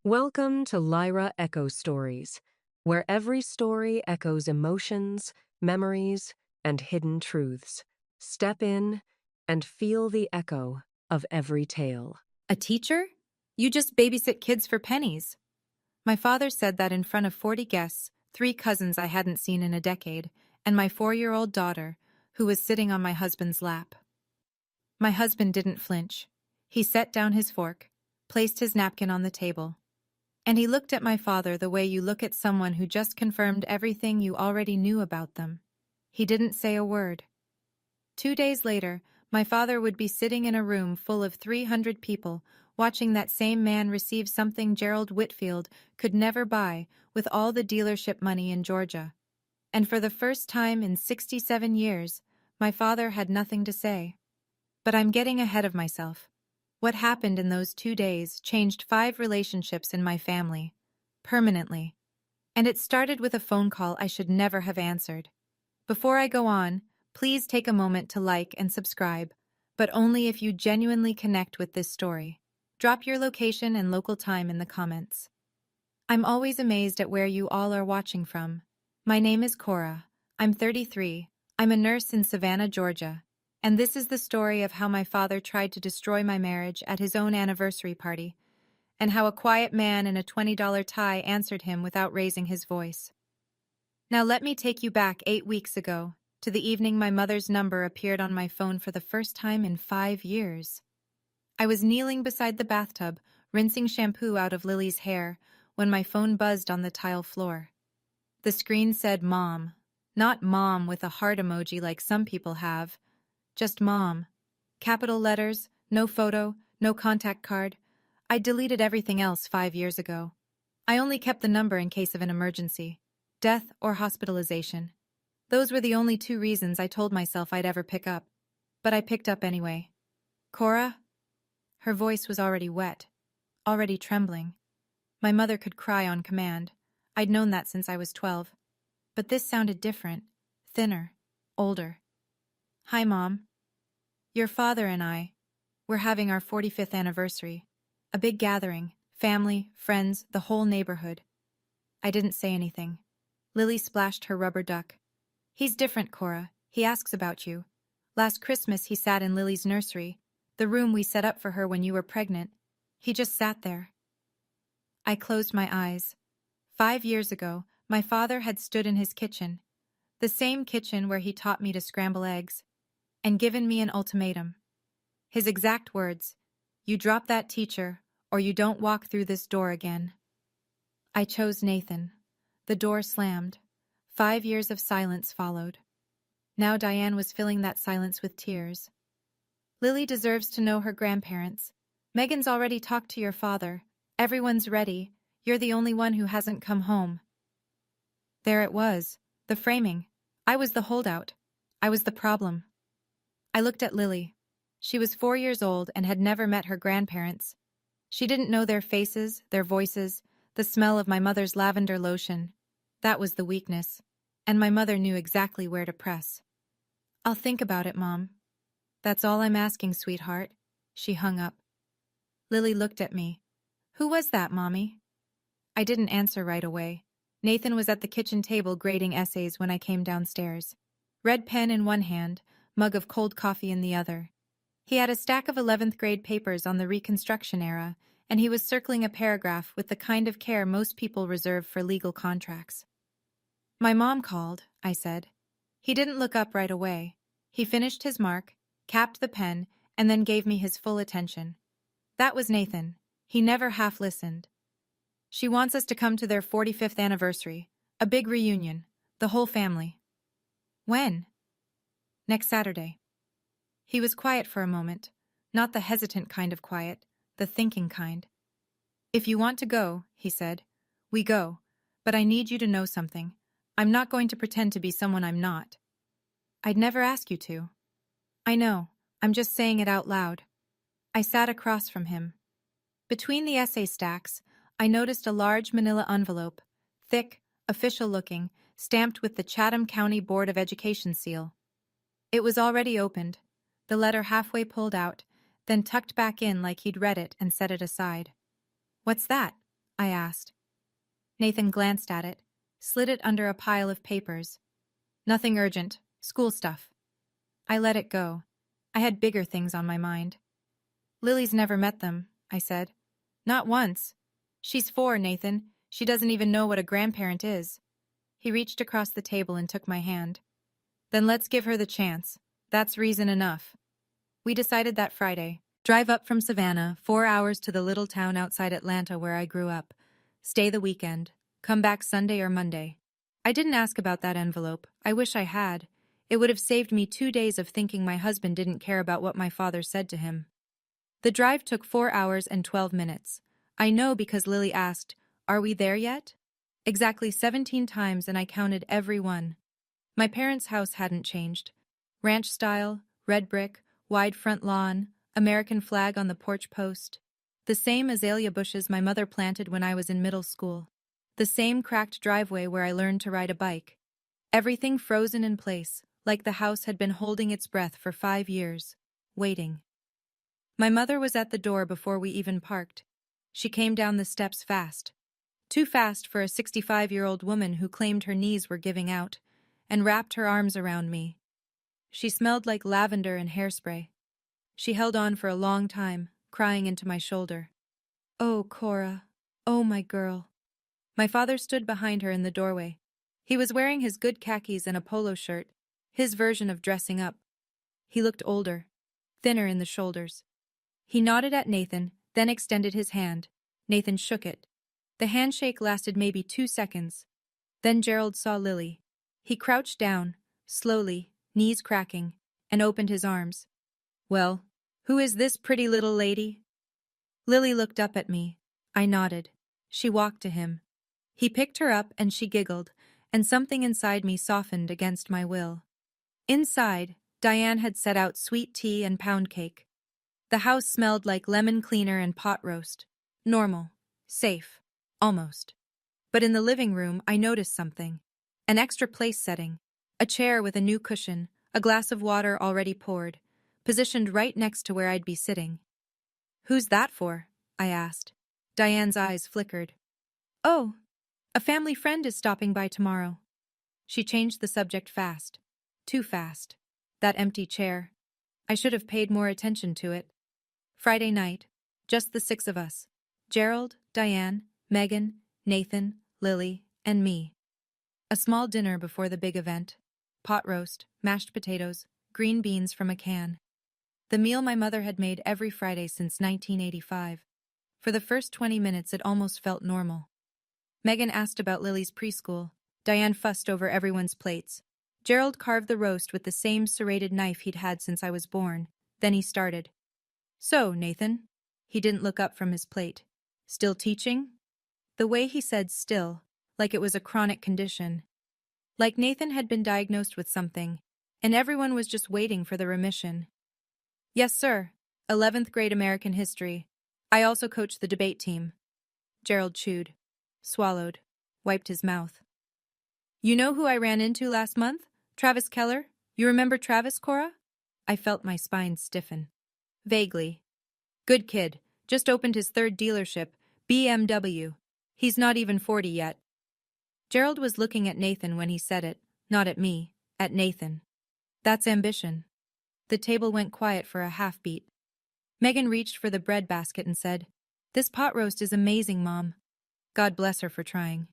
Welcome to Lyra Echo Stories, where every story echoes emotions, memories, and hidden truths. Step in and feel the echo of every tale. A teacher? You just babysit kids for pennies. My father said that in front of 40 guests, 3 cousins I hadn't seen in a decade, and my 4-year-old daughter, who was sitting on my husband's lap. My husband didn't flinch. He set down his fork, placed his napkin on the table, and he looked at my father the way you look at someone who just confirmed everything you already knew about them. He didn't say a word. 2 days later, my father would be sitting in a room full of 300 people, watching that same man receive something Gerald Whitfield could never buy with all the dealership money in Georgia. And for the first time in 67 years, my father had nothing to say. But I'm getting ahead of myself. What happened in those 2 days changed 5 relationships in my family, permanently. And it started with a phone call I should never have answered. Before I go on, please take a moment to like and subscribe, but only if you genuinely connect with this story. Drop your location and local time in the comments. I'm always amazed at where you all are watching from. My name is Cora. I'm 33. I'm a nurse in Savannah, Georgia. And this is the story of how my father tried to destroy my marriage at his own anniversary party, and how a quiet man in a $20 tie answered him without raising his voice. Now let me take you back 8 weeks ago, to the evening my mother's number appeared on my phone for the first time in 5 years. I was kneeling beside the bathtub, rinsing shampoo out of Lily's hair, when my phone buzzed on the tile floor. The screen said Mom, not Mom with a heart emoji like some people have, just Mom. Capital letters, no photo, no contact card. I deleted everything else 5 years ago. I only kept the number in case of an emergency, death or hospitalization. Those were the only 2 reasons I told myself I'd ever pick up. But I picked up anyway. Cora? Her voice was already wet, already trembling. My mother could cry on command. I'd known that since I was 12. But this sounded different, thinner, older. Hi, Mom. Your father and I, we're having our 45th anniversary. A big gathering, family, friends, the whole neighborhood. I didn't say anything. Lily splashed her rubber duck. He's different, Cora. He asks about you. Last Christmas he sat in Lily's nursery, the room we set up for her when you were pregnant. He just sat there. I closed my eyes. 5 years ago, my father had stood in his kitchen, the same kitchen where he taught me to scramble eggs, and given me an ultimatum. His exact words, "You drop that teacher, or you don't walk through this door again." I chose Nathan. The door slammed. 5 years of silence followed. Now Diane was filling that silence with tears. Lily deserves to know her grandparents. Megan's already talked to your father. Everyone's ready. You're the only one who hasn't come home. There it was, the framing. I was the holdout. I was the problem. I looked at Lily. She was 4 years old and had never met her grandparents. She didn't know their faces, their voices, the smell of my mother's lavender lotion. That was the weakness. And my mother knew exactly where to press. "I'll think about it, Mom." "That's all I'm asking, sweetheart." She hung up. Lily looked at me. "Who was that, Mommy?" I didn't answer right away. Nathan was at the kitchen table grading essays when I came downstairs. Red pen in one hand, mug of cold coffee in the other. He had a stack of 11th grade papers on the Reconstruction era, and he was circling a paragraph with the kind of care most people reserve for legal contracts. "My mom called," I said. He didn't look up right away. He finished his mark, capped the pen, and then gave me his full attention. That was Nathan. He never half listened. "She wants us to come to their 45th anniversary. A big reunion. The whole family." "When?" "Next Saturday." He was quiet for a moment. Not the hesitant kind of quiet, the thinking kind. "If you want to go," he said, "we go. But I need you to know something. I'm not going to pretend to be someone I'm not." "I'd never ask you to." "I know. I'm just saying it out loud." I sat across from him. Between the essay stacks, I noticed a large manila envelope, thick, official-looking, stamped with the Chatham County Board of Education seal. It was already opened, the letter halfway pulled out, then tucked back in like he'd read it and set it aside. "What's that?" I asked. Nathan glanced at it, slid it under a pile of papers. Nothing urgent, school stuff. I let it go. I had bigger things on my mind. Lily's never met them, I said. Not once. She's 4, Nathan. She doesn't even know what a grandparent is. He reached across the table and took my hand. Then let's give her the chance. That's reason enough. We decided that Friday. Drive up from Savannah, 4 hours to the little town outside Atlanta where I grew up. Stay the weekend. Come back Sunday or Monday. I didn't ask about that envelope. I wish I had. It would have saved me 2 days of thinking my husband didn't care about what my father said to him. The drive took 4 hours and 12 minutes. I know because Lily asked, "Are we there yet?" Exactly 17 times, and I counted every one. My parents' house hadn't changed. Ranch style, red brick, wide front lawn, American flag on the porch post. The same azalea bushes my mother planted when I was in middle school. The same cracked driveway where I learned to ride a bike. Everything frozen in place, like the house had been holding its breath for 5 years, waiting. My mother was at the door before we even parked. She came down the steps fast. Too fast for a 65-year-old woman who claimed her knees were giving out, and wrapped her arms around me. She smelled like lavender and hairspray. She held on for a long time, crying into my shoulder. "Oh, Cora. Oh, my girl." My father stood behind her in the doorway. He was wearing his good khakis and a polo shirt, his version of dressing up. He looked older, thinner in the shoulders. He nodded at Nathan, then extended his hand. Nathan shook it. The handshake lasted maybe 2 seconds. Then Gerald saw Lily. He crouched down, slowly, knees cracking, and opened his arms. "Well, who is this pretty little lady?" Lily looked up at me. I nodded. She walked to him. He picked her up and she giggled, and something inside me softened against my will. Inside, Diane had set out sweet tea and pound cake. The house smelled like lemon cleaner and pot roast. Normal. Safe. Almost. But in the living room, I noticed something. An extra place setting. A chair with a new cushion, a glass of water already poured, positioned right next to where I'd be sitting. "Who's that for?" I asked. Diane's eyes flickered. "Oh, a family friend is stopping by tomorrow." She changed the subject fast. Too fast. That empty chair. I should have paid more attention to it. Friday night. Just the 6 of us. Gerald, Diane, Megan, Nathan, Lily, and me. A small dinner before the big event. Pot roast, mashed potatoes, green beans from a can. The meal my mother had made every Friday since 1985. For the first 20 minutes it almost felt normal. Megan asked about Lily's preschool. Diane fussed over everyone's plates. Gerald carved the roast with the same serrated knife he'd had since I was born. Then he started. "So, Nathan?" He didn't look up from his plate. "Still teaching?" The way he said still, like it was a chronic condition. Like Nathan had been diagnosed with something, and everyone was just waiting for the remission. "Yes, sir. 11th grade American history. I also coach the debate team." Gerald chewed, swallowed, wiped his mouth. "You know who I ran into last month? Travis Keller? You remember Travis, Cora?" I felt my spine stiffen. Vaguely. "Good kid. Just opened his 3rd dealership, BMW. He's not even 40 yet." Gerald was looking at Nathan when he said it, not at me, at Nathan. That's ambition. The table went quiet for a half-beat. Megan reached for the bread basket and said, "This pot roast is amazing, Mom." God bless her for trying.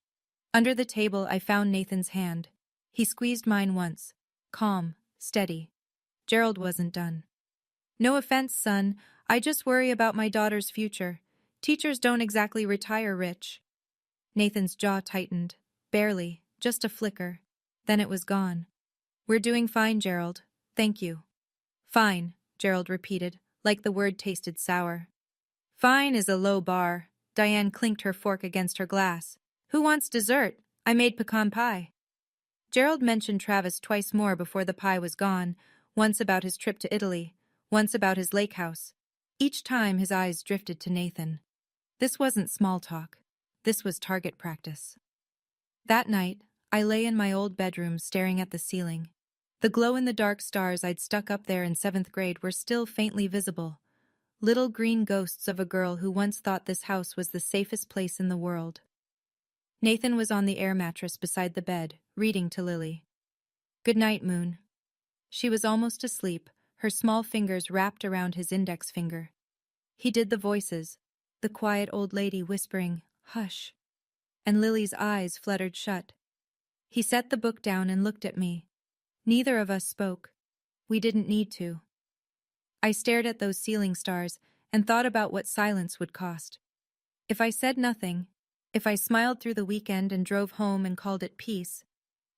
Under the table, I found Nathan's hand. He squeezed mine once. Calm, steady. Gerald wasn't done. "No offense, son. I just worry about my daughter's future. Teachers don't exactly retire rich." Nathan's jaw tightened. Barely, just a flicker. Then it was gone. "We're doing fine, Gerald. Thank you." "Fine," Gerald repeated, like the word tasted sour. "Fine is a low bar." Diane clinked her fork against her glass. "Who wants dessert? I made pecan pie." Gerald mentioned Travis twice more before the pie was gone, once about his trip to Italy, once about his lake house. Each time his eyes drifted to Nathan. This wasn't small talk. This was target practice. That night, I lay in my old bedroom staring at the ceiling. The glow-in-the-dark stars I'd stuck up there in 7th grade were still faintly visible. little green ghosts of a girl who once thought this house was the safest place in the world. Nathan was on the air mattress beside the bed, reading to Lily. "Good night, Moon." She was almost asleep, her small fingers wrapped around his index finger. He did the voices, the quiet old lady whispering, "Hush," and Lily's eyes fluttered shut. He set the book down and looked at me. Neither of us spoke. We didn't need to. I stared at those ceiling stars and thought about what silence would cost. If I said nothing, if I smiled through the weekend and drove home and called it peace,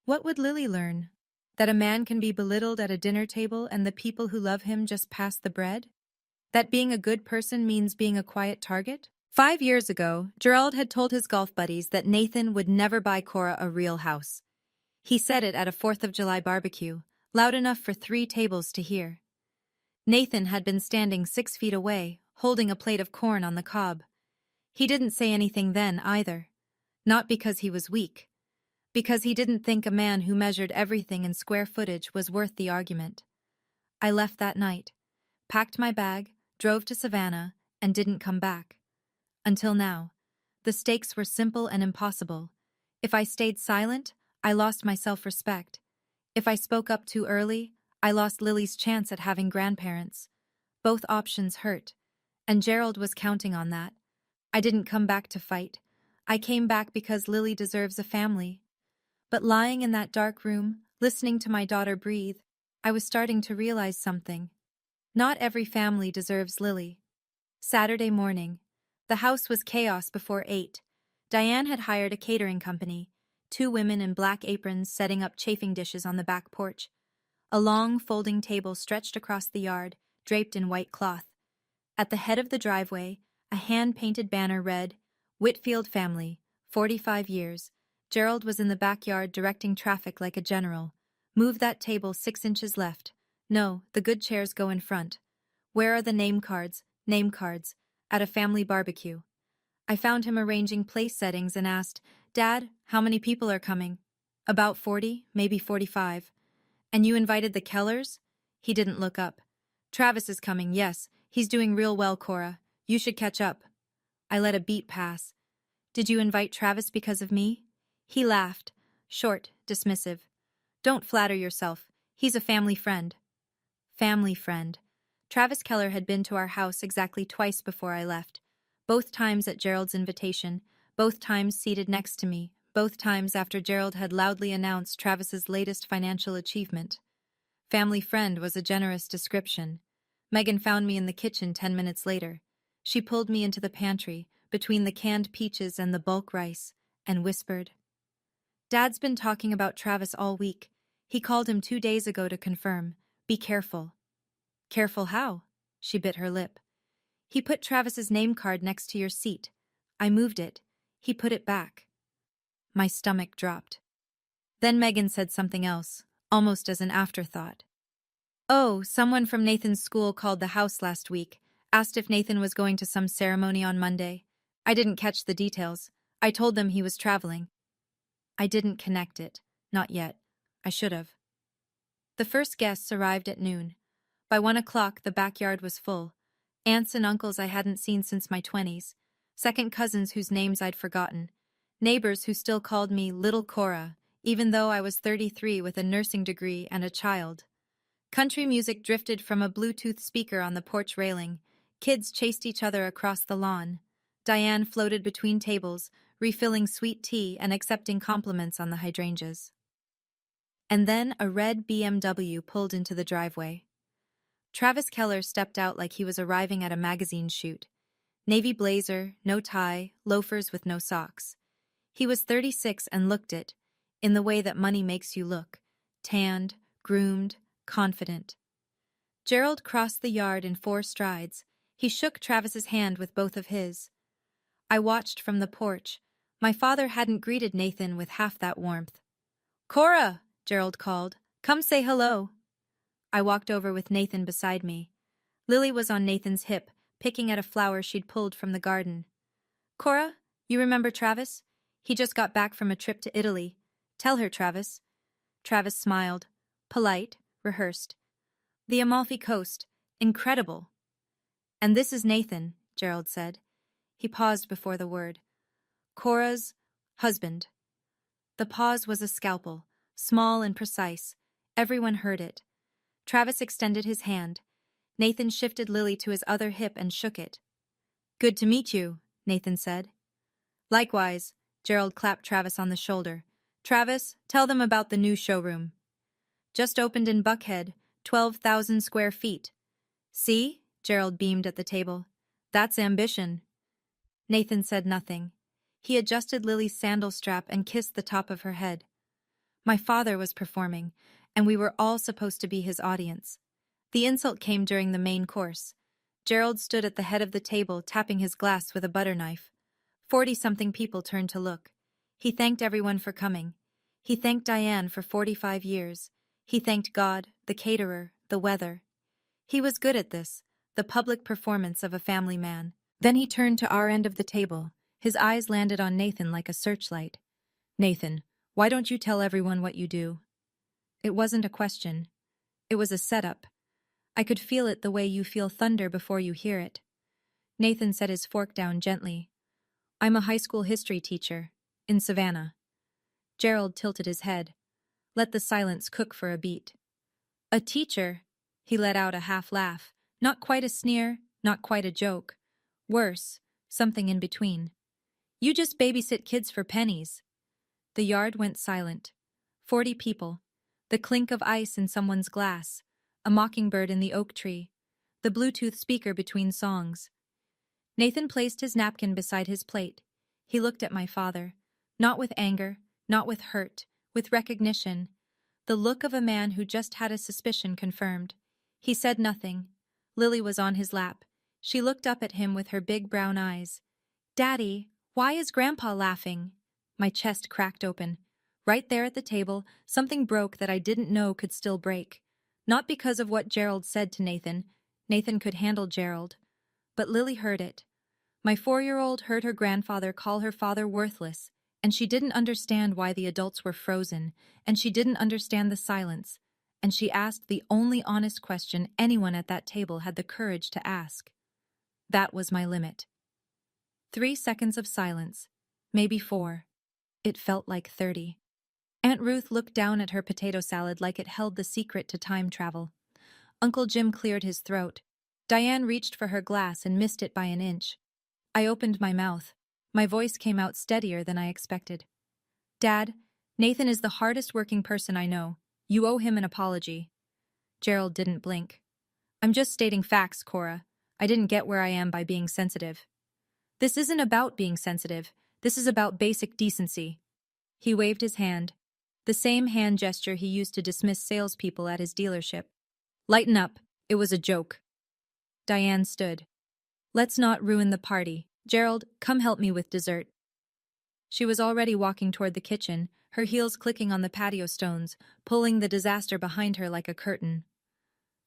what would Lily learn? That a man can be belittled at a dinner table and the people who love him just pass the bread? That being a good person means being a quiet target? 5 years ago, Gerald had told his golf buddies that Nathan would never buy Cora a real house. He said it at a 4th of July barbecue, loud enough for 3 tables to hear. Nathan had been standing 6 feet away, holding a plate of corn on the cob. He didn't say anything then either. Not because he was weak. Because he didn't think a man who measured everything in square footage was worth the argument. I left that night, packed my bag, drove to Savannah, and didn't come back. Until now. The stakes were simple and impossible. If I stayed silent, I lost my self-respect. If I spoke up too early, I lost Lily's chance at having grandparents. Both options hurt, and Gerald was counting on that. I didn't come back to fight. I came back because Lily deserves a family. But lying in that dark room, listening to my daughter breathe, I was starting to realize something. Not every family deserves Lily. Saturday morning. The house was chaos before 8. Diane had hired a catering company, 2 women in black aprons setting up chafing dishes on the back porch. A long, folding table stretched across the yard, draped in white cloth. At the head of the driveway, a hand-painted banner read, "Whitfield family, 45 years. Gerald was in the backyard directing traffic like a general. Move that table 6 inches left. No, the good chairs go in front. Where are the name cards? Name cards. At a family barbecue." I found him arranging place settings and asked, "Dad, how many people are coming?" "About 40, maybe 45. "And you invited the Kellers?" He didn't look up. "Travis is coming, yes. He's doing real well, Cora. You should catch up." I let a beat pass. "Did you invite Travis because of me?" He laughed, short, dismissive. "Don't flatter yourself. He's a family friend." Family friend. Travis Keller had been to our house exactly twice before I left. Both times at Gerald's invitation, both times seated next to me, both times after Gerald had loudly announced Travis's latest financial achievement. Family friend was a generous description. Megan found me in the kitchen 10 minutes later. She pulled me into the pantry, between the canned peaches and the bulk rice, and whispered, "Dad's been talking about Travis all week. He called him 2 days ago to confirm. Be careful." "Careful how?" She bit her lip. "He put Travis's name card next to your seat. I moved it. He put it back." My stomach dropped. Then Megan said something else, almost as an afterthought. "Oh, someone from Nathan's school called the house last week, asked if Nathan was going to some ceremony on Monday. I didn't catch the details. I told them he was traveling." I didn't connect it. Not yet. I should have. The first guests arrived at noon. By 1 o'clock, the backyard was full. Aunts and uncles I hadn't seen since my 20s. Second cousins whose names I'd forgotten. Neighbors who still called me Little Cora, even though I was 33 with a nursing degree and a child. Country music drifted from a Bluetooth speaker on the porch railing. Kids chased each other across the lawn. Diane floated between tables, refilling sweet tea and accepting compliments on the hydrangeas. And then a red BMW pulled into the driveway. Travis Keller stepped out like he was arriving at a magazine shoot. Navy blazer, no tie, loafers with no socks. He was 36 and looked it, in the way that money makes you look, tanned, groomed, confident. Gerald crossed the yard in 4 strides. He shook Travis's hand with both of his. I watched from the porch. My father hadn't greeted Nathan with half that warmth. "Cora!" Gerald called. "Come say hello." I walked over with Nathan beside me. Lily was on Nathan's hip, picking at a flower she'd pulled from the garden. "Cora, you remember Travis? He just got back from a trip to Italy. Tell her, Travis." Travis smiled. Polite, rehearsed. "The Amalfi Coast. Incredible." And this is Nathan, Gerald said. He paused before the word. Cora's husband. The pause was a scalpel, small and precise. Everyone heard it. Travis extended his hand. Nathan shifted Lily to his other hip and shook it. Good to meet you, Nathan said. Likewise, Gerald clapped Travis on the shoulder. Travis, tell them about the new showroom. Just opened in Buckhead, 12,000 square feet. See? Gerald beamed at the table. That's ambition. Nathan said nothing. He adjusted Lily's sandal strap and kissed the top of her head. My father was performing, and we were all supposed to be his audience. The insult came during the main course. Gerald stood at the head of the table, tapping his glass with a butter knife. 40-something people turned to look. He thanked everyone for coming. He thanked Diane for 45 years. He thanked God, the caterer, the weather. He was good at this, the public performance of a family man. Then he turned to our end of the table. His eyes landed on Nathan like a searchlight. Nathan, why don't you tell everyone what you do? It wasn't a question. It was a setup. I could feel it the way you feel thunder before you hear it. Nathan set his fork down gently. I'm a high school history teacher, in Savannah. Gerald tilted his head. Let the silence cook for a beat. A teacher? He let out a half laugh. Not quite a sneer, not quite a joke. Worse, something in between. You just babysit kids for pennies. The yard went silent. 40 people. The clink of ice in someone's glass. A mockingbird in the oak tree. The Bluetooth speaker between songs. Nathan placed his napkin beside his plate. He looked at my father. Not with anger, not with hurt, with recognition. The look of a man who just had a suspicion confirmed. He said nothing. Lily was on his lap. She looked up at him with her big brown eyes. Daddy, why is Grandpa laughing? My chest cracked open. Right there at the table, something broke that I didn't know could still break. Not because of what Gerald said to Nathan. Nathan could handle Gerald. But Lily heard it. My 4-year-old heard her grandfather call her father worthless, and she didn't understand why the adults were frozen, and she didn't understand the silence, and she asked the only honest question anyone at that table had the courage to ask. That was my limit. 3 seconds of silence, maybe 4. It felt like 30. Aunt Ruth looked down at her potato salad like it held the secret to time travel. Uncle Jim cleared his throat. Diane reached for her glass and missed it by an inch. I opened my mouth. My voice came out steadier than I expected. Dad, Nathan is the hardest working person I know. You owe him an apology. Gerald didn't blink. I'm just stating facts, Cora. I didn't get where I am by being sensitive. This isn't about being sensitive. This is about basic decency. He waved his hand. The same hand gesture he used to dismiss salespeople at his dealership. Lighten up. It was a joke. Diane stood. Let's not ruin the party. Gerald, come help me with dessert. She was already walking toward the kitchen, her heels clicking on the patio stones, pulling the disaster behind her like a curtain.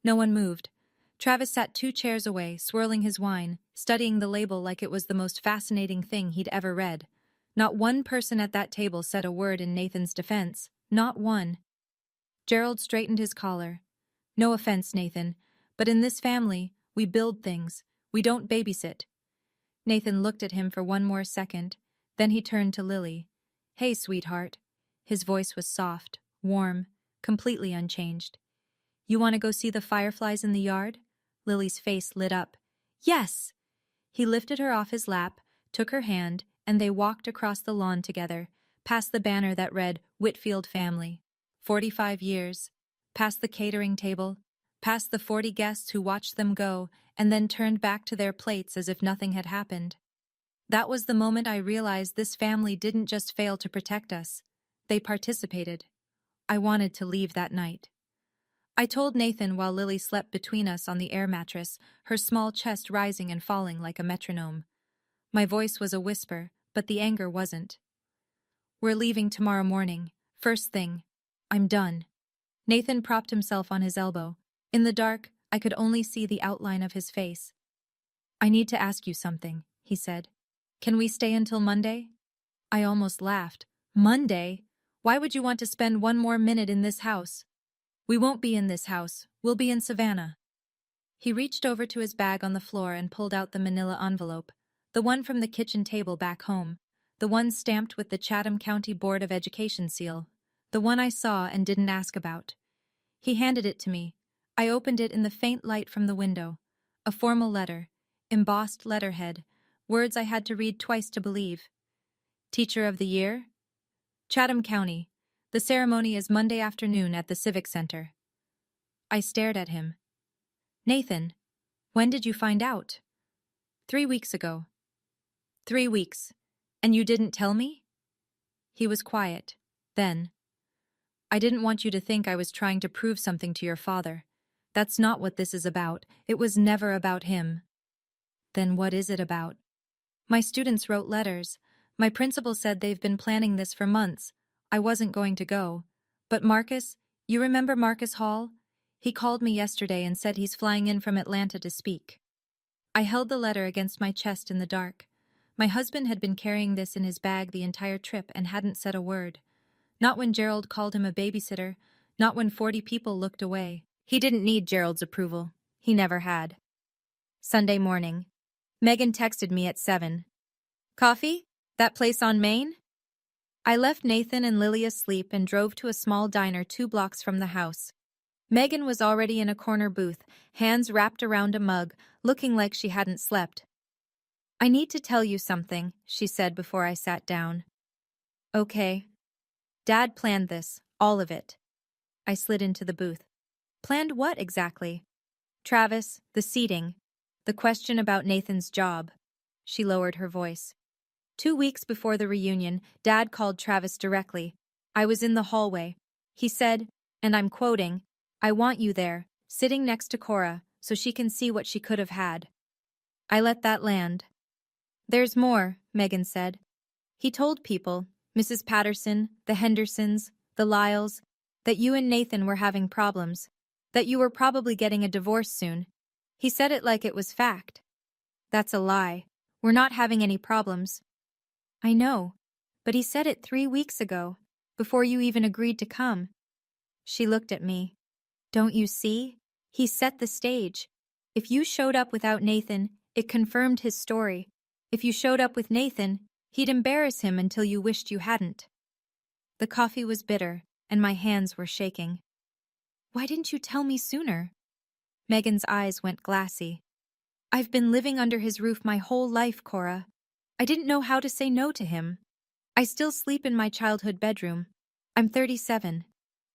No one moved. Travis sat 2 chairs away, swirling his wine, studying the label like it was the most fascinating thing he'd ever read. Not one person at that table said a word in Nathan's defense. Not one. Gerald straightened his collar. No offense, Nathan, but in this family, we build things. We don't babysit. Nathan looked at him for one more second. Then he turned to Lily. Hey, sweetheart. His voice was soft, warm, completely unchanged. You want to go see the fireflies in the yard? Lily's face lit up. Yes! He lifted her off his lap, took her hand, and they walked across the lawn together, past the banner that read Whitfield Family. 45 years. Past the catering table, past the 40 guests who watched them go and then turned back to their plates as if nothing had happened. That was the moment I realized this family didn't just fail to protect us. They participated. I wanted to leave that night. I told Nathan while Lily slept between us on the air mattress, her small chest rising and falling like a metronome. My voice was a whisper, but the anger wasn't. We're leaving tomorrow morning. First thing. I'm done. Nathan propped himself on his elbow. In the dark, I could only see the outline of his face. I need to ask you something, he said. Can we stay until Monday? I almost laughed. Monday? Why would you want to spend one more minute in this house? We won't be in this house. We'll be in Savannah. He reached over to his bag on the floor and pulled out the manila envelope, the one from the kitchen table back home, the one stamped with the Chatham County Board of Education seal, the one I saw and didn't ask about. He handed it to me. I opened it in the faint light from the window. A formal letter, embossed letterhead, words I had to read twice to believe. Teacher of the Year? Chatham County. The ceremony is Monday afternoon at the Civic Center. I stared at him. Nathan, when did you find out? 3 weeks ago. 3 weeks. And you didn't tell me? He was quiet. Then, I didn't want you to think I was trying to prove something to your father. That's not what this is about. It was never about him. Then what is it about? My students wrote letters. My principal said they've been planning this for months. I wasn't going to go. But Marcus, you remember Marcus Hall? He called me yesterday and said he's flying in from Atlanta to speak. I held the letter against my chest in the dark. My husband had been carrying this in his bag the entire trip and hadn't said a word. Not when Gerald called him a babysitter, not when 40 people looked away. He didn't need Gerald's approval. He never had. Sunday morning. Megan texted me at 7. Coffee? That place on Main? I left Nathan and Lily asleep and drove to a small diner 2 blocks from the house. Megan was already in a corner booth, hands wrapped around a mug, looking like she hadn't slept. I need to tell you something, she said before I sat down. Okay. Dad planned this, all of it. I slid into the booth. Planned what exactly? Travis, the seating, the question about Nathan's job. She lowered her voice. 2 weeks before the reunion, Dad called Travis directly. I was in the hallway. He said, and I'm quoting, I want you there, sitting next to Cora, so she can see what she could have had. I let that land. There's more, Megan said. He told people, Mrs. Patterson, the Hendersons, the Lyles, that you and Nathan were having problems, that you were probably getting a divorce soon. He said it like it was fact. That's a lie. We're not having any problems. I know, but he said it 3 weeks ago, before you even agreed to come. She looked at me. Don't you see? He set the stage. If you showed up without Nathan, it confirmed his story. If you showed up with Nathan, he'd embarrass him until you wished you hadn't. The coffee was bitter, and my hands were shaking. Why didn't you tell me sooner? Megan's eyes went glassy. I've been living under his roof my whole life, Cora. I didn't know how to say no to him. I still sleep in my childhood bedroom. I'm 37.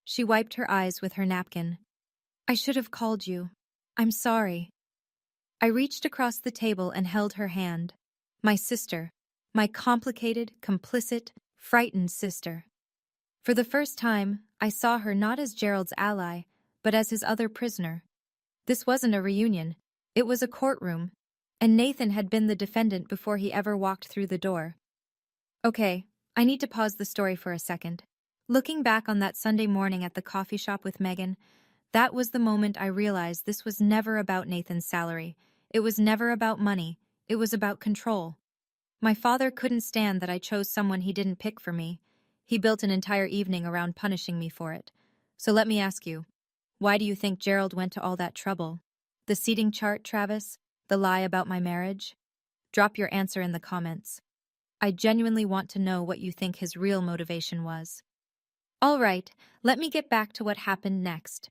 She wiped her eyes with her napkin. I should have called you. I'm sorry. I reached across the table and held her hand. My sister. My complicated, complicit, frightened sister. For the first time, I saw her not as Gerald's ally, but as his other prisoner. This wasn't a reunion. It was a courtroom, and Nathan had been the defendant before he ever walked through the door. Okay, I need to pause the story for a second. Looking back on that Sunday morning at the coffee shop with Megan, that was the moment I realized this was never about Nathan's salary. It was never about money. It was about control. My father couldn't stand that I chose someone he didn't pick for me. He built an entire evening around punishing me for it. So let me ask you, why do you think Gerald went to all that trouble? The seating chart, Travis? The lie about my marriage? Drop your answer in the comments. I genuinely want to know what you think his real motivation was. All right, let me get back to what happened next.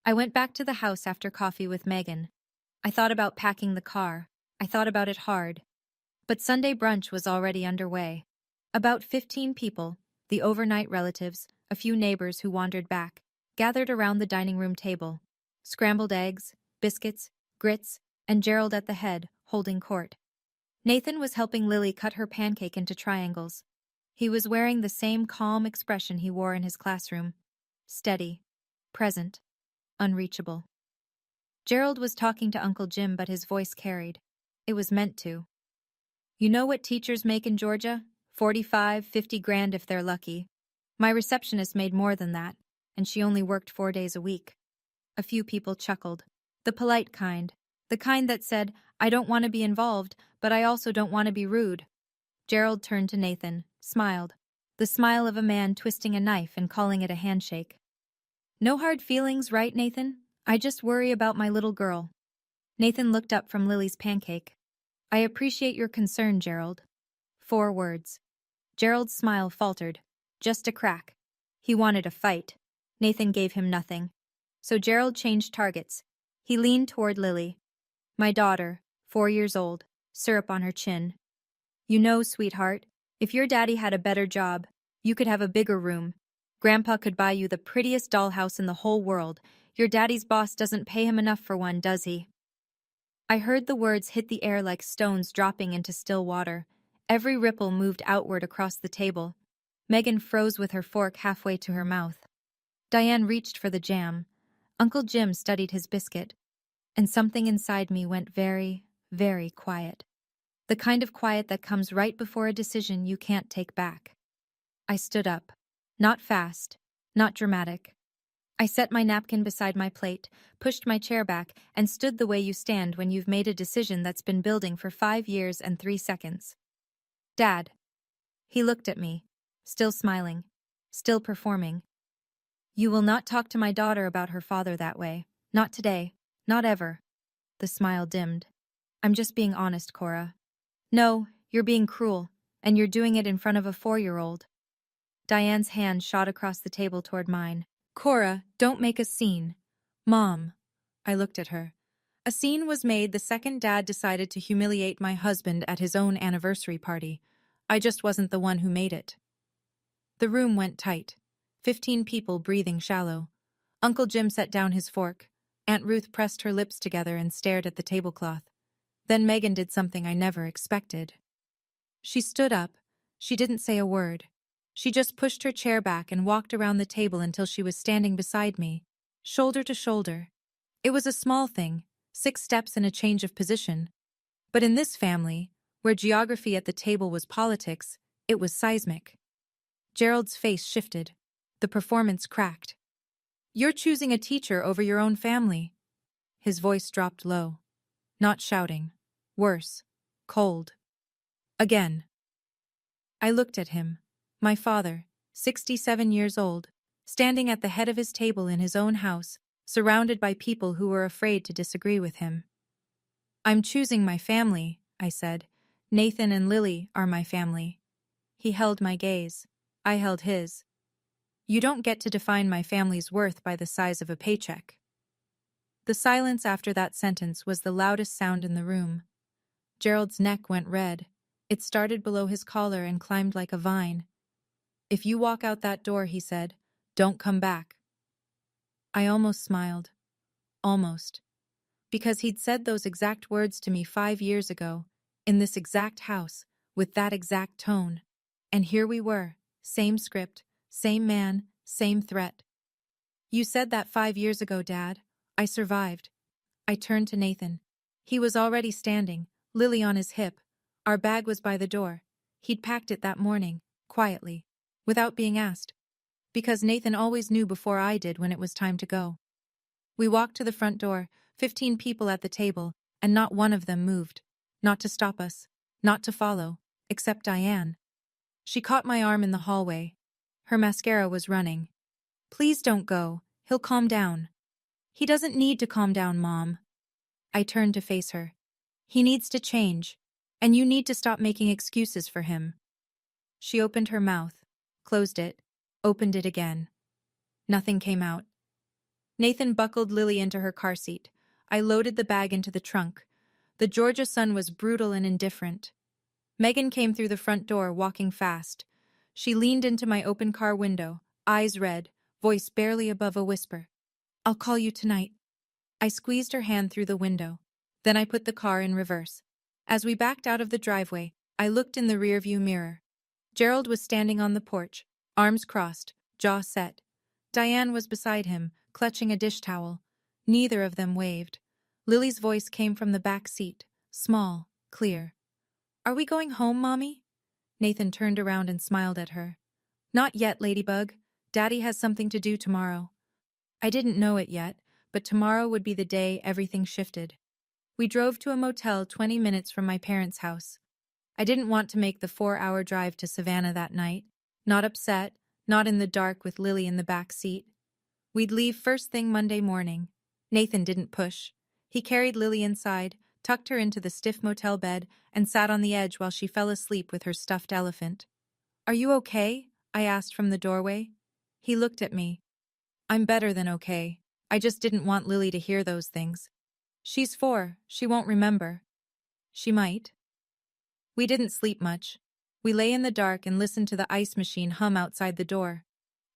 I went back to the house after coffee with Megan. I thought about packing the car. I thought about it hard. But Sunday brunch was already underway. About 15 people, the overnight relatives, a few neighbors who wandered back, gathered around the dining room table. Scrambled eggs, biscuits, grits, and Gerald at the head, holding court. Nathan was helping Lily cut her pancake into triangles. He was wearing the same calm expression he wore in his classroom. Steady, present, unreachable. Gerald was talking to Uncle Jim, but his voice carried. It was meant to. You know what teachers make in Georgia? 45, 50 grand if they're lucky. My receptionist made more than that, and she only worked 4 days a week. A few people chuckled. The polite kind. The kind that said, I don't want to be involved, but I also don't want to be rude. Gerald turned to Nathan, smiled. The smile of a man twisting a knife and calling it a handshake. No hard feelings, right, Nathan? I just worry about my little girl. Nathan looked up from Lily's pancake. I appreciate your concern, Gerald. 4 words. Gerald's smile faltered. Just a crack. He wanted a fight. Nathan gave him nothing. So Gerald changed targets. He leaned toward Lily. My daughter, 4 years old, syrup on her chin. You know, sweetheart, if your daddy had a better job, you could have a bigger room. Grandpa could buy you the prettiest dollhouse in the whole world. Your daddy's boss doesn't pay him enough for one, does he? I heard the words hit the air like stones dropping into still water. Every ripple moved outward across the table. Megan froze with her fork halfway to her mouth. Diane reached for the jam. Uncle Jim studied his biscuit. And something inside me went very, very quiet. The kind of quiet that comes right before a decision you can't take back. I stood up. Not fast, not dramatic. I set my napkin beside my plate, pushed my chair back, and stood the way you stand when you've made a decision that's been building for 5 years and 3 seconds. Dad. He looked at me, still smiling, still performing. You will not talk to my daughter about her father that way. Not today. Not ever. The smile dimmed. I'm just being honest, Cora. No, you're being cruel, and you're doing it in front of a 4-year-old. Diane's hand shot across the table toward mine. Cora, don't make a scene. Mom. I looked at her. A scene was made the second Dad decided to humiliate my husband at his own anniversary party. I just wasn't the one who made it. The room went tight. 15 people breathing shallow. Uncle Jim set down his fork. Aunt Ruth pressed her lips together and stared at the tablecloth. Then Megan did something I never expected. She stood up. She didn't say a word. She just pushed her chair back and walked around the table until she was standing beside me, shoulder to shoulder. It was a small thing, 6 steps and a change of position. But in this family, where geography at the table was politics, it was seismic. Gerald's face shifted. The performance cracked. You're choosing a teacher over your own family. His voice dropped low. Not shouting. Worse. Cold. Again. I looked at him. My father, 67 years old, standing at the head of his table in his own house, surrounded by people who were afraid to disagree with him. I'm choosing my family, I said. Nathan and Lily are my family. He held my gaze. I held his. You don't get to define my family's worth by the size of a paycheck. The silence after that sentence was the loudest sound in the room. Gerald's neck went red. It started below his collar and climbed like a vine. If you walk out that door, he said, don't come back. I almost smiled. Almost. Because he'd said those exact words to me 5 years ago, in this exact house, with that exact tone. And here we were, same script, same man, same threat. You said that 5 years ago, Dad. I survived. I turned to Nathan. He was already standing, Lily on his hip. Our bag was by the door. He'd packed it that morning, quietly, without being asked. Because Nathan always knew before I did when it was time to go. We walked to the front door, 15 people at the table, and not one of them moved. Not to stop us, not to follow, except Diane. She caught my arm in the hallway. Her mascara was running. Please don't go, he'll calm down. He doesn't need to calm down, Mom. I turned to face her. He needs to change, and you need to stop making excuses for him. She opened her mouth, closed it, opened it again. Nothing came out. Nathan buckled Lily into her car seat. I loaded the bag into the trunk. The Georgia sun was brutal and indifferent. Megan came through the front door, walking fast. She leaned into my open car window, eyes red, voice barely above a whisper. I'll call you tonight. I squeezed her hand through the window. Then I put the car in reverse. As we backed out of the driveway, I looked in the rearview mirror. Gerald was standing on the porch, arms crossed, jaw set. Diane was beside him, clutching a dish towel. Neither of them waved. Lily's voice came from the back seat, small, clear. Are we going home, Mommy? Nathan turned around and smiled at her. Not yet, Ladybug. Daddy has something to do tomorrow. I didn't know it yet, but tomorrow would be the day everything shifted. We drove to a motel 20 minutes from my parents' house. I didn't want to make the 4-hour drive to Savannah that night. Not upset, not in the dark with Lily in the back seat. We'd leave first thing Monday morning. Nathan didn't push. He carried Lily inside, tucked her into the stiff motel bed, and sat on the edge while she fell asleep with her stuffed elephant. "Are you okay?" I asked from the doorway. He looked at me. "I'm better than okay. I just didn't want Lily to hear those things. She's 4, she won't remember." "She might." We didn't sleep much. We lay in the dark and listened to the ice machine hum outside the door.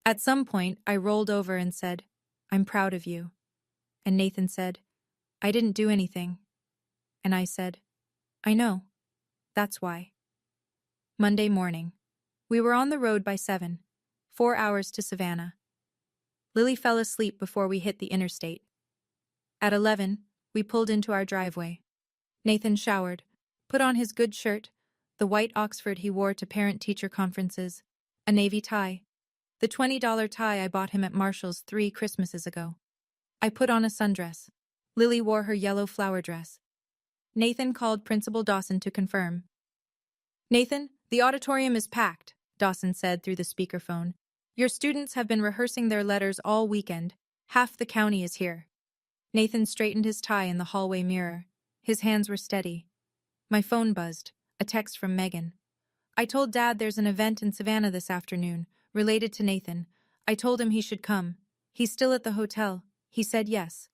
At some point, I rolled over and said, "I'm proud of you." And Nathan said, "I didn't do anything." And I said, "I know. That's why." Monday morning. We were on the road by 7, 4 hours to Savannah. Lily fell asleep before we hit the interstate. At 11, we pulled into our driveway. Nathan showered, put on his good shirt, the white Oxford he wore to parent-teacher conferences, a navy tie, the $20 tie I bought him at Marshall's 3 Christmases ago. I put on a sundress. Lily wore her yellow flower dress. Nathan called Principal Dawson to confirm. "Nathan, the auditorium is packed," Dawson said through the speakerphone. "Your students have been rehearsing their letters all weekend. Half the county is here." Nathan straightened his tie in the hallway mirror. His hands were steady. My phone buzzed, a text from Megan. "I told Dad there's an event in Savannah this afternoon, related to Nathan. I told him he should come. He's still at the hotel. He said yes."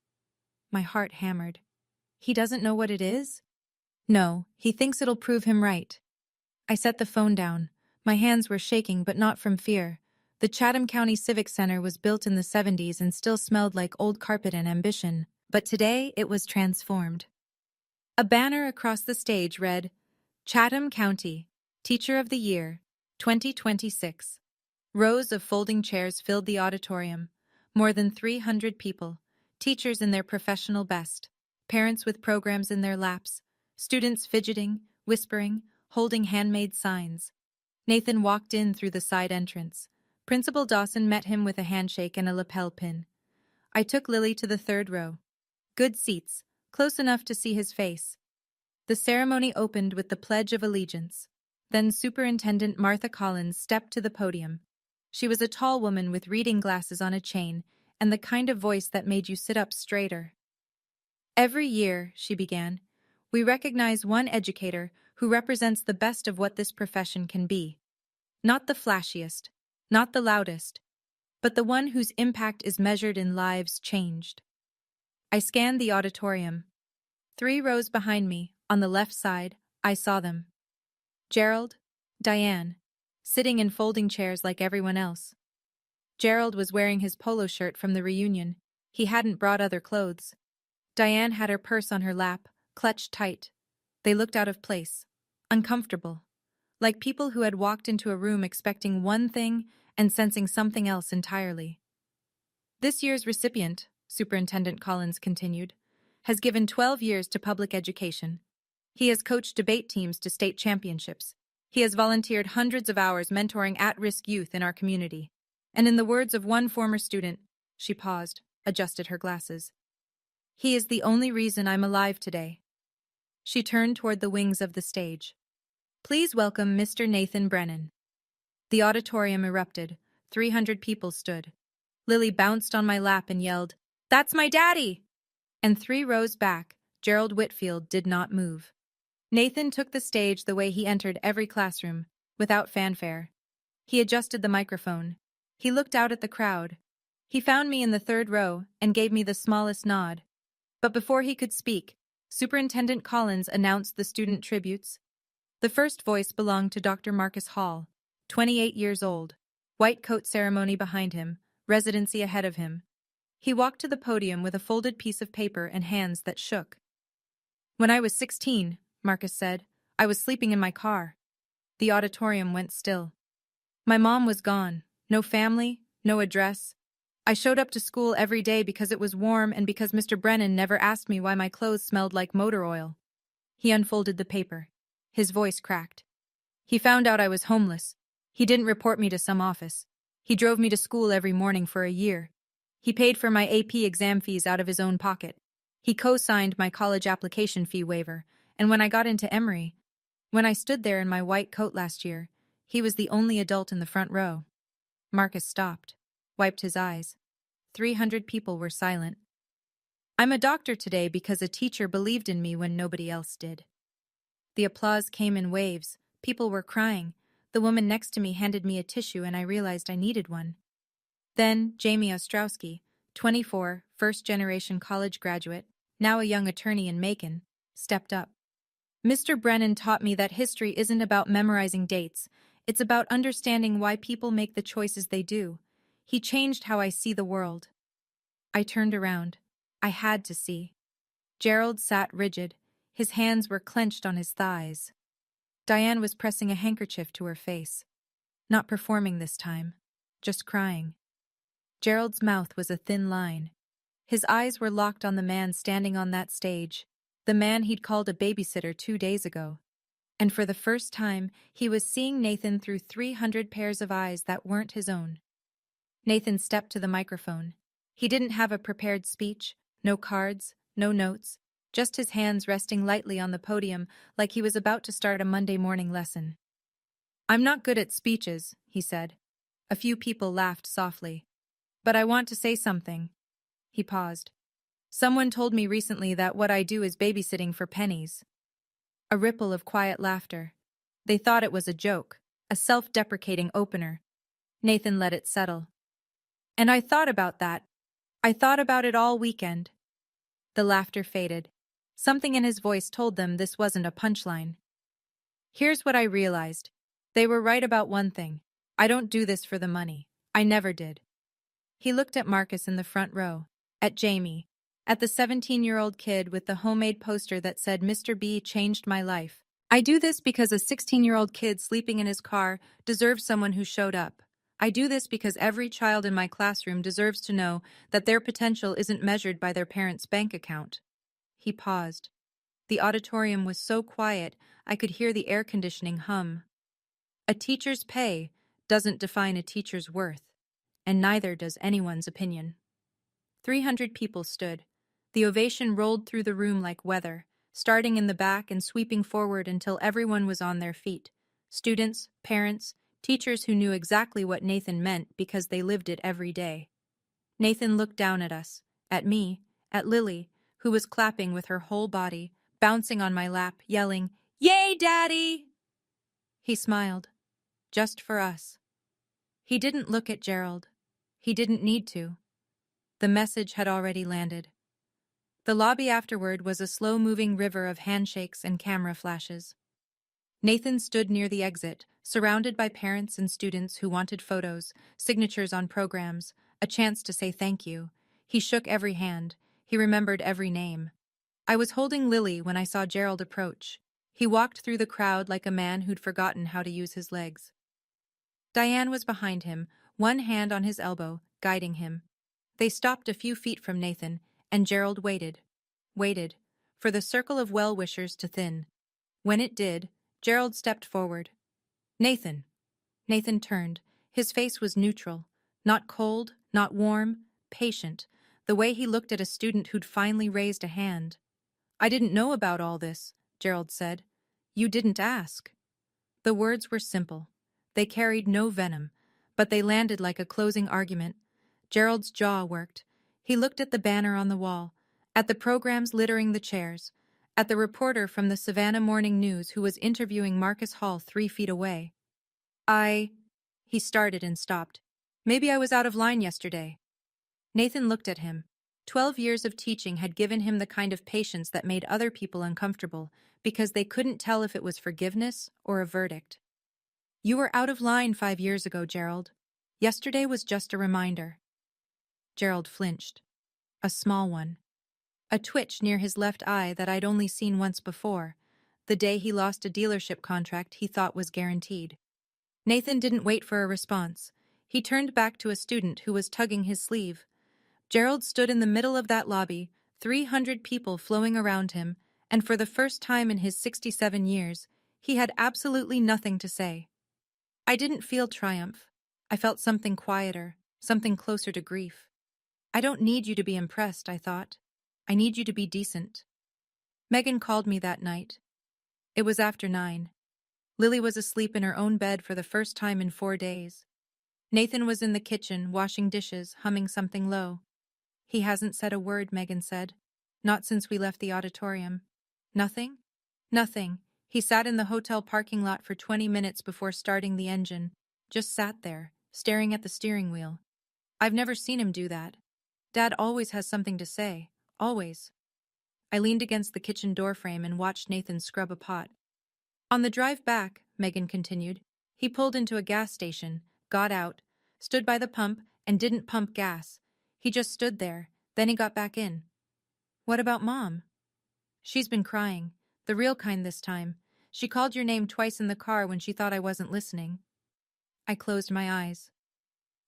My heart hammered. He doesn't know what it is? No, he thinks it'll prove him right. I set the phone down. My hands were shaking, but not from fear. The Chatham County Civic Center was built in the 70s and still smelled like old carpet and ambition, but today it was transformed. A banner across the stage read, "Chatham County, Teacher of the Year, 2026. Rows of folding chairs filled the auditorium. More than 300 people, teachers in their professional best, parents with programs in their laps, students fidgeting, whispering, holding handmade signs. Nathan walked in through the side entrance. Principal Dawson met him with a handshake and a lapel pin. I took Lily to the 3rd row. Good seats, close enough to see his face. The ceremony opened with the Pledge of Allegiance. Then Superintendent Martha Collins stepped to the podium. She was a tall woman with reading glasses on a chain and the kind of voice that made you sit up straighter. "Every year," she began, "we recognize one educator who represents the best of what this profession can be. Not the flashiest, not the loudest, but the one whose impact is measured in lives changed." I scanned the auditorium. 3 rows behind me, on the left side, I saw them. Gerald, Diane, sitting in folding chairs like everyone else. Gerald was wearing his polo shirt from the reunion. He hadn't brought other clothes. Diane had her purse on her lap, clutched tight. They looked out of place, uncomfortable, like people who had walked into a room expecting one thing and sensing something else entirely. "This year's recipient," Superintendent Collins continued, "has given 12 years to public education. He has coached debate teams to state championships. He has volunteered hundreds of hours mentoring at-risk youth in our community. And in the words of one former student," she paused, adjusted her glasses, "he is the only reason I'm alive today." She turned toward the wings of the stage. "Please welcome Mr. Nathan Brennan." The auditorium erupted. 300 people stood. Lily bounced on my lap and yelled, "That's my daddy!" And 3 rows back, Gerald Whitfield did not move. Nathan took the stage the way he entered every classroom, without fanfare. He adjusted the microphone. He looked out at the crowd. He found me in the 3rd row and gave me the smallest nod. But before he could speak, Superintendent Collins announced the student tributes. The first voice belonged to Dr. Marcus Hall, 28 years old, white coat ceremony behind him, residency ahead of him. He walked to the podium with a folded piece of paper and hands that shook. "When I was 16, Marcus said, "I was sleeping in my car." The auditorium went still. "My mom was gone. No family, no address. I showed up to school every day because it was warm and because Mr. Brennan never asked me why my clothes smelled like motor oil." He unfolded the paper. His voice cracked. "He found out I was homeless. He didn't report me to some office. He drove me to school every morning for a year. He paid for my AP exam fees out of his own pocket. He co-signed my college application fee waiver, and when I got into Emory, when I stood there in my white coat last year, he was the only adult in the front row." Marcus stopped, wiped his eyes. 300 people were silent. I'm a doctor today because a teacher believed in me when nobody else did. The applause came in waves. People were crying. The woman next to me handed me a tissue and I realized I needed one. Then, Jamie Ostrowski, 24, first-generation college graduate, now a young attorney in Macon, stepped up. Mr. Brennan taught me that history isn't about memorizing dates. It's about understanding why people make the choices they do. He changed how I see the world. I turned around. I had to see. Gerald sat rigid. His hands were clenched on his thighs. Diane was pressing a handkerchief to her face. Not performing this time. Just crying. Gerald's mouth was a thin line. His eyes were locked on the man standing on that stage, the man he'd called a babysitter 2 days ago. And for the first time, he was seeing Nathan through 300 pairs of eyes that weren't his own. Nathan stepped to the microphone. He didn't have a prepared speech, no cards, no notes, just his hands resting lightly on the podium like he was about to start a Monday morning lesson. "I'm not good at speeches," he said. A few people laughed softly. "But I want to say something." He paused. "Someone told me recently that what I do is babysitting for pennies." A ripple of quiet laughter. They thought it was a joke, a self-deprecating opener. Nathan let it settle. "And I thought about that. I thought about it all weekend." The laughter faded. Something in his voice told them this wasn't a punchline. "Here's what I realized. They were right about one thing. I don't do this for the money. I never did." He looked at Marcus in the front row, at Jamie, at the 17-year-old kid with the homemade poster that said Mr. B changed my life. "I do this because a 16-year-old kid sleeping in his car deserves someone who showed up. I do this because every child in my classroom deserves to know that their potential isn't measured by their parents' bank account." He paused. The auditorium was so quiet I could hear the air conditioning hum. A teacher's pay doesn't define a teacher's worth, and neither does anyone's opinion. 300 people stood. The ovation rolled through the room like weather, starting in the back and sweeping forward until everyone was on their feet. Students, parents, teachers who knew exactly what Nathan meant because they lived it every day. Nathan looked down at us, at me, at Lily, who was clapping with her whole body, bouncing on my lap, yelling, "Yay, Daddy!" He smiled. Just for us. He didn't look at Gerald. He didn't need to. The message had already landed. The lobby afterward was a slow-moving river of handshakes and camera flashes. Nathan stood near the exit, surrounded by parents and students who wanted photos, signatures on programs, a chance to say thank you. He shook every hand. He remembered every name. I was holding Lily when I saw Gerald approach. He walked through the crowd like a man who'd forgotten how to use his legs. Diane was behind him, one hand on his elbow, guiding him. They stopped a few feet from Nathan, and Gerald waited, for the circle of well-wishers to thin. When it did, Gerald stepped forward. "Nathan." Nathan turned. His face was neutral, not cold, not warm, patient, the way he looked at a student who'd finally raised a hand. "I didn't know about all this," Gerald said. "You didn't ask." The words were simple. They carried no venom, but they landed like a closing argument. Gerald's jaw worked. He looked at the banner on the wall, at the programs littering the chairs, at the reporter from the Savannah Morning News who was interviewing Marcus Hall 3 feet away. He started and stopped. "Maybe I was out of line yesterday." Nathan looked at him. 12 years of teaching had given him the kind of patience that made other people uncomfortable because they couldn't tell if it was forgiveness or a verdict. "You were out of line 5 years ago, Gerald. Yesterday was just a reminder." Gerald flinched. A small one. A twitch near his left eye that I'd only seen once before, the day he lost a dealership contract he thought was guaranteed. Nathan didn't wait for a response. He turned back to a student who was tugging his sleeve. Gerald stood in the middle of that lobby, 300 people flowing around him, and for the first time in his 67 years, he had absolutely nothing to say. I didn't feel triumph. I felt something quieter, something closer to grief. "I don't need you to be impressed," I thought. "I need you to be decent." Megan called me that night. It was after 9. Lily was asleep in her own bed for the first time in 4 days. Nathan was in the kitchen, washing dishes, humming something low. "He hasn't said a word," Megan said. Not since we left the auditorium. Nothing? Nothing. He sat in the hotel parking lot for 20 minutes before starting the engine. Just sat there, staring at the steering wheel. I've never seen him do that. Dad always has something to say. Always. I leaned against the kitchen doorframe and watched Nathan scrub a pot. On the drive back, Megan continued, he pulled into a gas station, got out, stood by the pump, and didn't pump gas. He just stood there, then he got back in. What about Mom? She's been crying. The real kind this time. She called your name twice in the car when she thought I wasn't listening. I closed my eyes.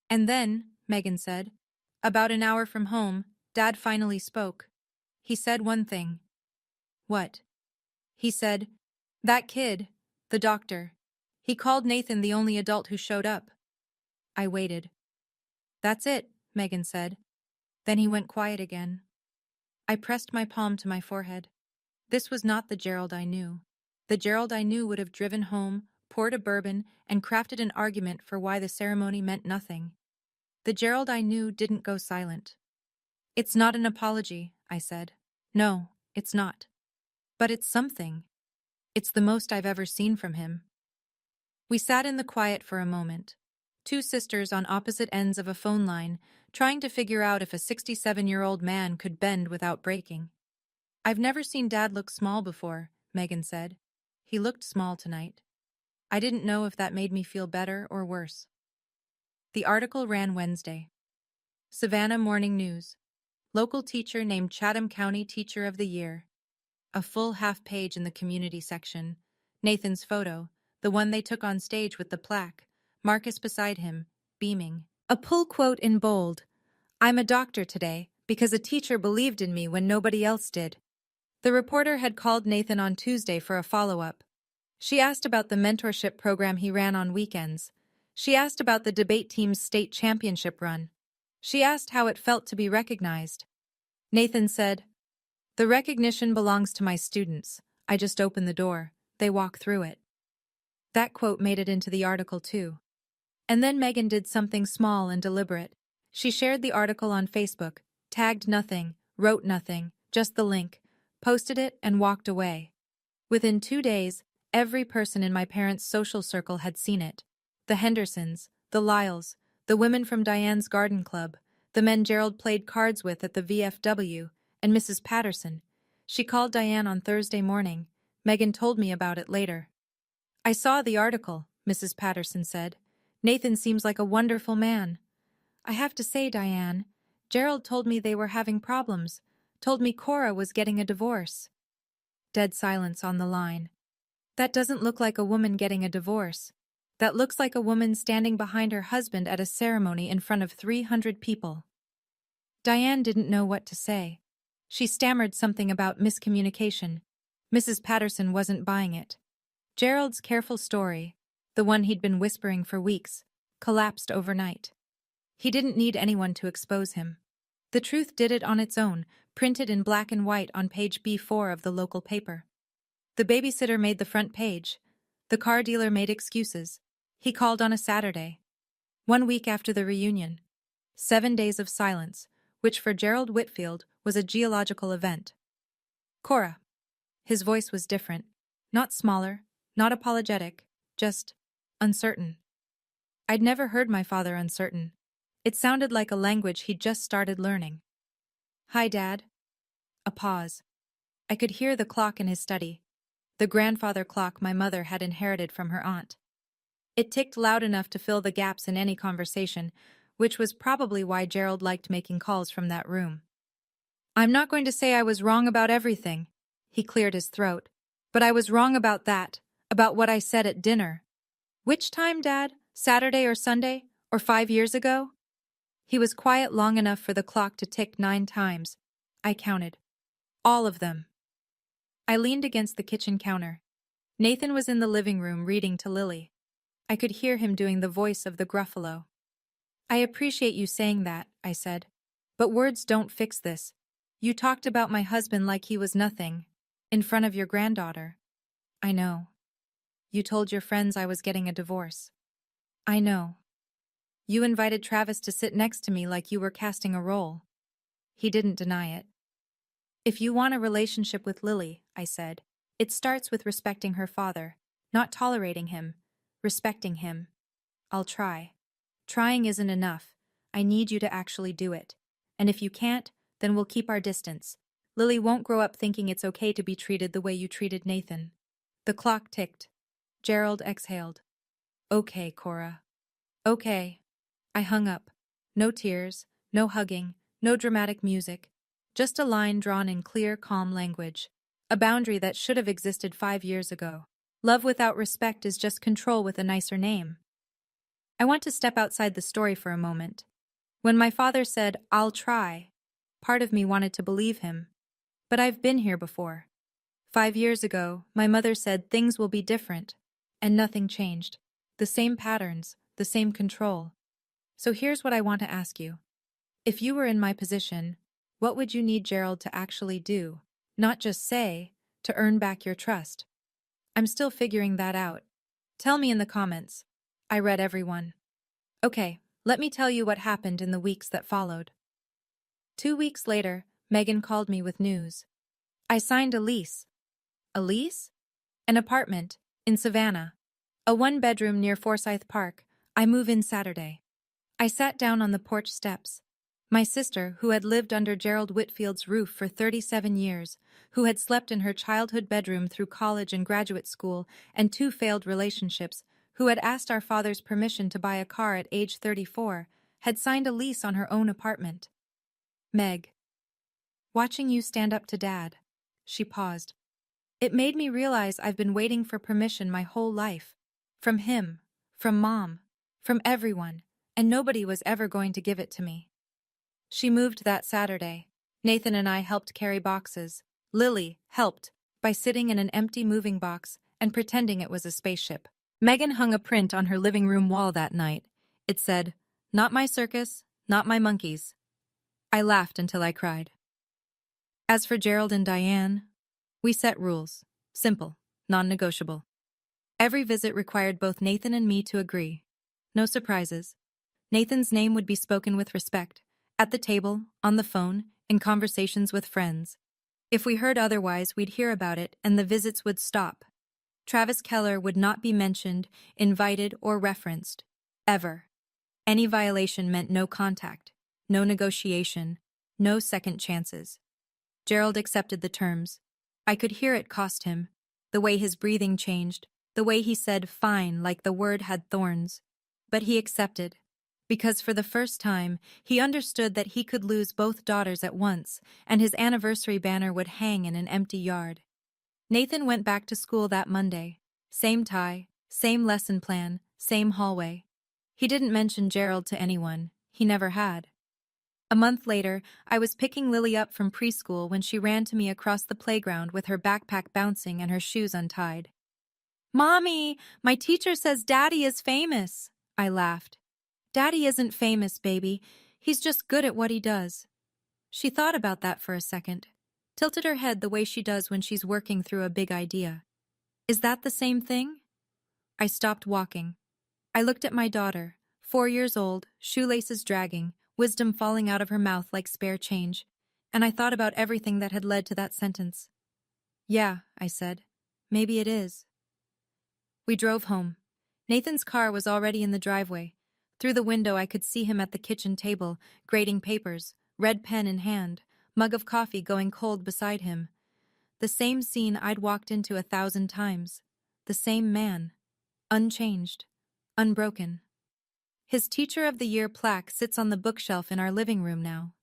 And then, Megan said, about an hour from home, Dad finally spoke. He said one thing. What? He said, that kid, the doctor. He called Nathan the only adult who showed up. I waited. That's it, Megan said. Then he went quiet again. I pressed my palm to my forehead. This was not the Gerald I knew. The Gerald I knew would have driven home, poured a bourbon, and crafted an argument for why the ceremony meant nothing. The Gerald I knew didn't go silent. It's not an apology, I said. No, it's not. But it's something. It's the most I've ever seen from him. We sat in the quiet for a moment. Two sisters on opposite ends of a phone line, trying to figure out if a 67-year-old man could bend without breaking. I've never seen Dad look small before, Megan said. He looked small tonight. I didn't know if that made me feel better or worse. The article ran Wednesday. Savannah Morning News. Local teacher named Chatham County Teacher of the Year. A full half-page in the community section. Nathan's photo, the one they took on stage with the plaque. Marcus beside him, beaming. A pull quote in bold. I'm a doctor today because a teacher believed in me when nobody else did. The reporter had called Nathan on Tuesday for a follow-up. She asked about the mentorship program he ran on weekends. She asked about the debate team's state championship run. She asked how it felt to be recognized. Nathan said, the recognition belongs to my students. I just open the door. They walk through it. That quote made it into the article too. And then Megan did something small and deliberate. She shared the article on Facebook, tagged nothing, wrote nothing, just the link, posted it, and walked away. Within 2 days, every person in my parents' social circle had seen it. The Hendersons, the Lyles, the women from Diane's garden club, the men Gerald played cards with at the VFW, and Mrs. Patterson. She called Diane on Thursday morning. Megan told me about it later. I saw the article, Mrs. Patterson said. Nathan seems like a wonderful man. I have to say, Diane, Gerald told me they were having problems, told me Cora was getting a divorce. Dead silence on the line. That doesn't look like a woman getting a divorce. That looks like a woman standing behind her husband at a ceremony in front of 300 people. Diane didn't know what to say. She stammered something about miscommunication. Mrs. Patterson wasn't buying it. Gerald's careful story, the one he'd been whispering for weeks, collapsed overnight. He didn't need anyone to expose him. The truth did it on its own, printed in black and white on page B4 of the local paper. The babysitter made the front page. The car dealer made excuses. He called on a Saturday. 1 week after the reunion. 7 days of silence, which for Gerald Whitfield was a geological event. Cora. His voice was different. Not smaller, not apologetic, just uncertain. I'd never heard my father uncertain. It sounded like a language he'd just started learning. Hi, Dad. A pause. I could hear the clock in his study. The grandfather clock my mother had inherited from her aunt. It ticked loud enough to fill the gaps in any conversation, which was probably why Gerald liked making calls from that room. I'm not going to say I was wrong about everything. He cleared his throat. But I was wrong about that, about what I said at dinner. Which time, Dad? Saturday or Sunday? Or 5 years ago? He was quiet long enough for the clock to tick 9 times. I counted. All of them. I leaned against the kitchen counter. Nathan was in the living room reading to Lily. I could hear him doing the voice of the Gruffalo. I appreciate you saying that, I said. But words don't fix this. You talked about my husband like he was nothing, in front of your granddaughter. I know. You told your friends I was getting a divorce. I know. You invited Travis to sit next to me like you were casting a role. He didn't deny it. If you want a relationship with Lily, I said, it starts with respecting her father, not tolerating him, respecting him. I'll try. Trying isn't enough. I need you to actually do it. And if you can't, then we'll keep our distance. Lily won't grow up thinking it's okay to be treated the way you treated Nathan. The clock ticked. Gerald exhaled. Okay, Cora. Okay. I hung up. No tears, no hugging, no dramatic music. Just a line drawn in clear, calm language. A boundary that should have existed 5 years ago. Love without respect is just control with a nicer name. I want to step outside the story for a moment. When my father said, "I'll try," part of me wanted to believe him. But I've been here before. 5 years ago, my mother said things will be different. And nothing changed. The same patterns, the same control. So here's what I want to ask you. If you were in my position, what would you need Gerald to actually do? Not just say, to earn back your trust. I'm still figuring that out. Tell me in the comments. I read everyone. Okay, let me tell you what happened in the weeks that followed. 2 weeks later, Megan called me with news. I signed a lease. A lease? An apartment, in Savannah. A 1-bedroom near Forsyth Park. I move in Saturday. I sat down on the porch steps. My sister, who had lived under Gerald Whitfield's roof for 37 years, who had slept in her childhood bedroom through college and graduate school and 2 failed relationships, who had asked our father's permission to buy a car at age 34, had signed a lease on her own apartment. Meg. Watching you stand up to Dad. She paused. It made me realize I've been waiting for permission my whole life. From him, from Mom, from everyone, and nobody was ever going to give it to me. She moved that Saturday. Nathan and I helped carry boxes. Lily helped by sitting in an empty moving box and pretending it was a spaceship. Megan hung a print on her living room wall that night. It said, "Not my circus, not my monkeys." I laughed until I cried. As for Gerald and Diane, we set rules. Simple, non-negotiable. Every visit required both Nathan and me to agree. No surprises. Nathan's name would be spoken with respect. At the table, on the phone, in conversations with friends. If we heard otherwise, we'd hear about it and the visits would stop. Travis Keller would not be mentioned, invited, or referenced. Ever. Any violation meant no contact, no negotiation, no second chances. Gerald accepted the terms. I could hear it cost him. The way his breathing changed, the way he said fine like the word had thorns. But he accepted. Because for the first time, he understood that he could lose both daughters at once, and his anniversary banner would hang in an empty yard. Nathan went back to school that Monday. Same tie, same lesson plan, same hallway. He didn't mention Gerald to anyone. He never had. A month later, I was picking Lily up from preschool when she ran to me across the playground with her backpack bouncing and her shoes untied. "Mommy, my teacher says Daddy is famous," I laughed. "Daddy isn't famous, baby. He's just good at what he does." She thought about that for a second, tilted her head the way she does when she's working through a big idea. Is that the same thing? I stopped walking. I looked at my daughter, 4 years old, shoelaces dragging, wisdom falling out of her mouth like spare change, and I thought about everything that had led to that sentence. "Yeah," I said. "Maybe it is." We drove home. Nathan's car was already in the driveway. Through the window I could see him at the kitchen table, grading papers, red pen in hand, mug of coffee going cold beside him. The same scene I'd walked into 1,000 times. The same man. Unchanged. Unbroken. His Teacher of the Year plaque sits on the bookshelf in our living room now.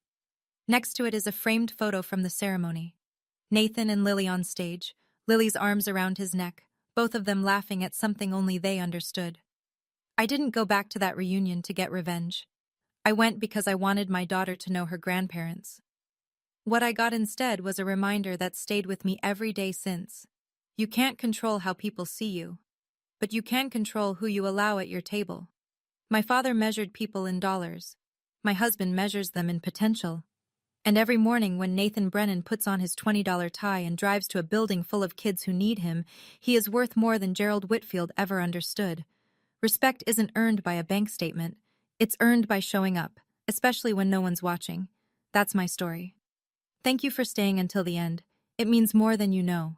Next to it is a framed photo from the ceremony. Nathan and Lily on stage, Lily's arms around his neck, both of them laughing at something only they understood. I didn't go back to that reunion to get revenge. I went because I wanted my daughter to know her grandparents. What I got instead was a reminder that stayed with me every day since. You can't control how people see you, but you can control who you allow at your table. My father measured people in dollars. My husband measures them in potential. And every morning when Nathan Brennan puts on his $20 tie and drives to a building full of kids who need him, he is worth more than Gerald Whitfield ever understood. Respect isn't earned by a bank statement. It's earned by showing up, especially when no one's watching. That's my story. Thank you for staying until the end. It means more than you know.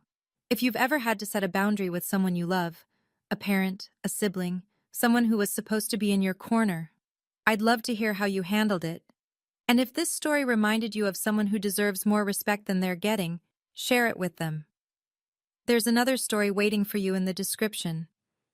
If you've ever had to set a boundary with someone you love, a parent, a sibling, someone who was supposed to be in your corner, I'd love to hear how you handled it. And if this story reminded you of someone who deserves more respect than they're getting, share it with them. There's another story waiting for you in the description.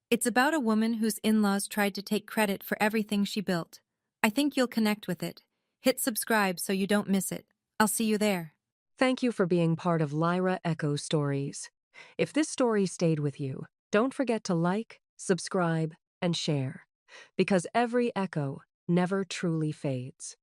It's about a woman whose in-laws tried to take credit for everything she built. I think you'll connect with it. Hit subscribe so you don't miss it. I'll see you there. Thank you for being part of Lyra Echo Stories. If this story stayed with you, don't forget to like, subscribe, and share, because every echo never truly fades.